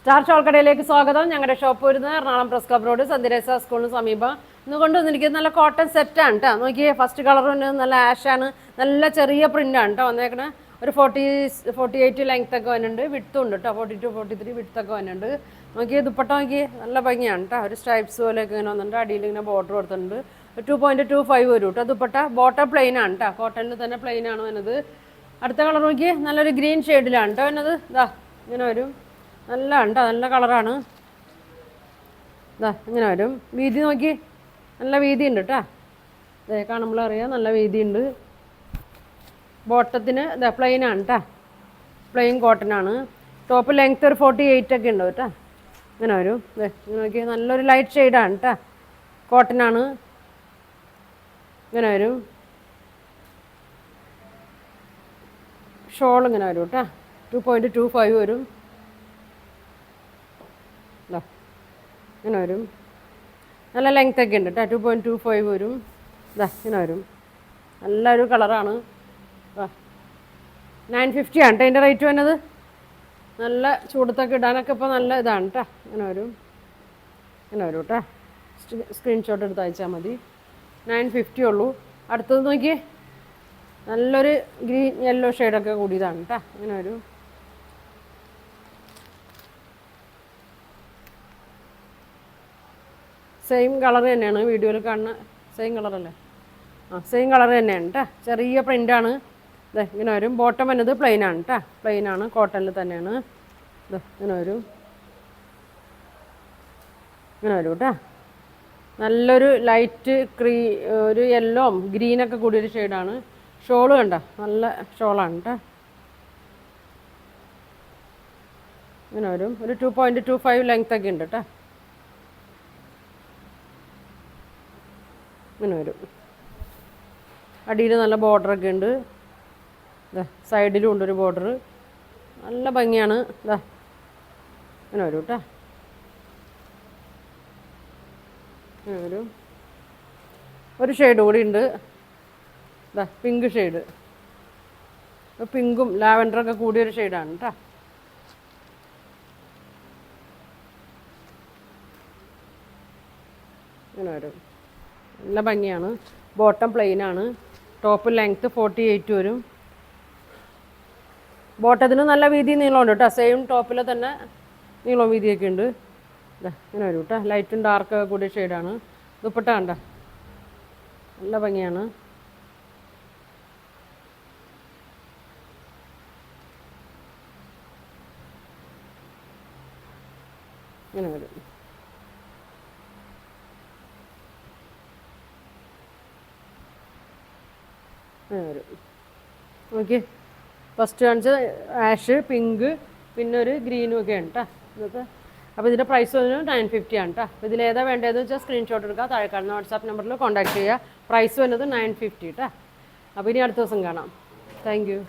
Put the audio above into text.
Star shawl കടയിലേക്ക് സ്വാഗതം. ഞങ്ങളുടെ ഷോപ്പ് വരുന്നത് Ernakulam press club road saint സ്കൂളിന് സമീപം. ഇന്ന് കൊണ്ടുവന്നിരിക്കുന്നത് നല്ല കോട്ടൺ സെറ്റാണ് കേട്ടോ. നോക്കിയേ, ഫസ്റ്റ് കളർ നല്ല ആഷാണ്, നല്ല ചെറിയ പ്രിൻ്റാണ് കേട്ടോ വന്നേക്കണേ. ഒരു 48 ലെങ്ത് ഒക്കെ വന്നിട്ടുണ്ട്, വിട്ടും ഉണ്ട് കേട്ടോ. 42 43 വിട്ടൊക്കെ വന്നിട്ടുണ്ട്. നോക്കിയേ, ദുപ്പട്ട നോക്കിയേ, നല്ല ഭംഗിയാണ് കേട്ടോ. ഒരു സ്ട്രൈപ്സ് പോലെയൊക്കെ ഇങ്ങനെ വന്നിട്ടുണ്ട്, അടിയിൽ ഇങ്ങനെ ബോർഡർ കൊടുത്തിട്ടുണ്ട്. 2.25 വരും കേട്ടോ. ദുപ്പട്ട ബോട്ടം പ്ലെയിൻ ആണ് കേട്ടോ, കോട്ടണിൽ തന്നെ പ്ലെയിൻ ആണ് വരുന്നത്. അടുത്ത കളർ നോക്കിയേ, നല്ലൊരു ഗ്രീൻ ഷെയ്ഡിലാണ് കേട്ടോ വരുന്നത്. ഇതാ ഇങ്ങനെ വരും, നല്ല ഉണ്ടോ, നല്ല കളറാണ്. ഇതാ ഇങ്ങനെ വരും. വീതി നോക്കി, നല്ല വീതി ഉണ്ട് കേട്ടോ. ഇതേ കാണുമ്പോൾ അറിയാം, നല്ല വീതി ഉണ്ട്. ബോട്ടത്തിന് ഇതാ പ്ലെയിൻ ആണ് കേട്ടോ, പ്ലെയിൻ കോട്ടൺ ആണ്. ടോപ്പ് ലെങ്ത്ത് ഒരു 48 ഒക്കെ ഉണ്ടാവും കേട്ടോ. ഇങ്ങനെ വരും. ഇതേ ഇങ്ങനെ നോക്കി, നല്ലൊരു ലൈറ്റ് ഷെയ്ഡാണ് കേട്ടോ, കോട്ടൺ ആണ്. ഇങ്ങനെ വരും. ഷോൾ ഇങ്ങനെ വരും കേട്ടോ, 2.25 വരും. ഇങ്ങനെ വരും, നല്ല ലെങ്ത് ഒക്കെ ഉണ്ട് കേട്ടോ. 2.25 വരും. ഇതാ ഇങ്ങനെ വരും, നല്ലൊരു കളറാണ്. 950 ആണ് കേട്ടോ അതിൻ്റെ റേറ്റ് വരുന്നത്. നല്ല ചൂടത്തൊക്കെ ഇടാനൊക്കെ ഇപ്പോൾ നല്ല ഇതാണ് കേട്ടോ. ഇങ്ങനെ വരും, ഇങ്ങനെ വരും കേട്ടോ. സ്ക്രീൻഷോട്ട് എടുത്ത് അയച്ചാൽ മതി. 950 ഉള്ളൂ. അടുത്തത് നോക്കിയേ, നല്ലൊരു ഗ്രീൻ യെല്ലോ ഷെയ്ഡൊക്കെ കൂടിയതാണ് കേട്ടോ. ഇങ്ങനെ വരും. സെയിം കളർ തന്നെയാണ് വീഡിയോയിൽ കാണുന്ന സെയിം കളറല്ലേ? സെയിം കളർ തന്നെയാണ് കേട്ടോ. ചെറിയ പ്രിൻ്റാണ്. ഇതേ ഇങ്ങനെ വരും. ബോട്ടം വന്നത് പ്ലെയിൻ ആണ് കേട്ടോ, പ്ലെയിൻ ആണ്, കോട്ടണിൽ തന്നെയാണ്. ഇതേ ഇങ്ങനെ വരും, ഇങ്ങനെ വരും കേട്ടോ. നല്ലൊരു ലൈറ്റ് ഒരു യെല്ലോ ഗ്രീനൊക്കെ കൂടിയൊരു ഷെയ്ഡാണ്. ഷോള് കണ്ടോ, നല്ല ഷോളാണ് കേട്ടോ. ഇങ്ങനെ വരും. ഒരു 2.25 ലെങ്ത് ഒക്കെ ഉണ്ട് കേട്ടോ. ഇങ്ങനെ വരും. അടിയിൽ നല്ല ബോർഡറൊക്കെ ഉണ്ട്. ഇതാ സൈഡിലും ഉണ്ടൊരു ബോർഡർ, നല്ല ഭംഗിയാണ്. ഇതാ ഇങ്ങനെ വരും കേട്ടോ. ഇങ്ങനെ വരും. ഒരു ഷെയ്ഡ് കൂടി ഉണ്ട്. ഇതാ പിങ്ക് ഷെയ്ഡ്, പിങ്കും ലാവൻഡറൊക്കെ കൂടിയൊരു ഷെയ്ഡാണ് കേട്ടോ. ഇങ്ങനെ വരും, നല്ല ഭംഗിയാണ്. ബോട്ടം പ്ലെയിൻ ആണ്. ടോപ്പ് ലെങ്ത്ത് 48 വരും. ബോട്ടത്തിന് നല്ല വീതി നീളമുണ്ട് കേട്ടോ. സെയിം ടോപ്പിൽ തന്നെ നീളവും വീതിയൊക്കെ ഉണ്ട്. ഇതാ ഇങ്ങനെ വരും കേട്ടോ. ലൈറ്റും ഡാർക്കൊക്കെ കൂടിയ ഷെയ്ഡാണ്. ദുപ്പട്ട കണ്ട, നല്ല ഭംഗിയാണ്. ഇങ്ങനെ വരും. വരും. ഓക്കെ, ഫസ്റ്റ് കാണിച്ചത് ആഷ്, പിങ്ക്, പിന്നെ ഒരു ഗ്രീനും ഒക്കെ ആണ് കേട്ടോ ഇതൊക്കെ. അപ്പോൾ ഇതിൻ്റെ പ്രൈസ് വന്നത് 950 ആണ് കേട്ടോ. അപ്പോൾ ഇതിലേതാ വേണ്ടതെന്ന് വെച്ചാൽ സ്ക്രീൻഷോട്ട് എടുക്കുക, താഴെ കാണുന്ന വാട്സാപ്പ് നമ്പറിൽ കോൺടാക്ട് ചെയ്യുക. പ്രൈസ് വന്നത് 950 കേട്ടോ. അപ്പോൾ ഇനി അടുത്ത ദിവസം കാണാം. Thank you.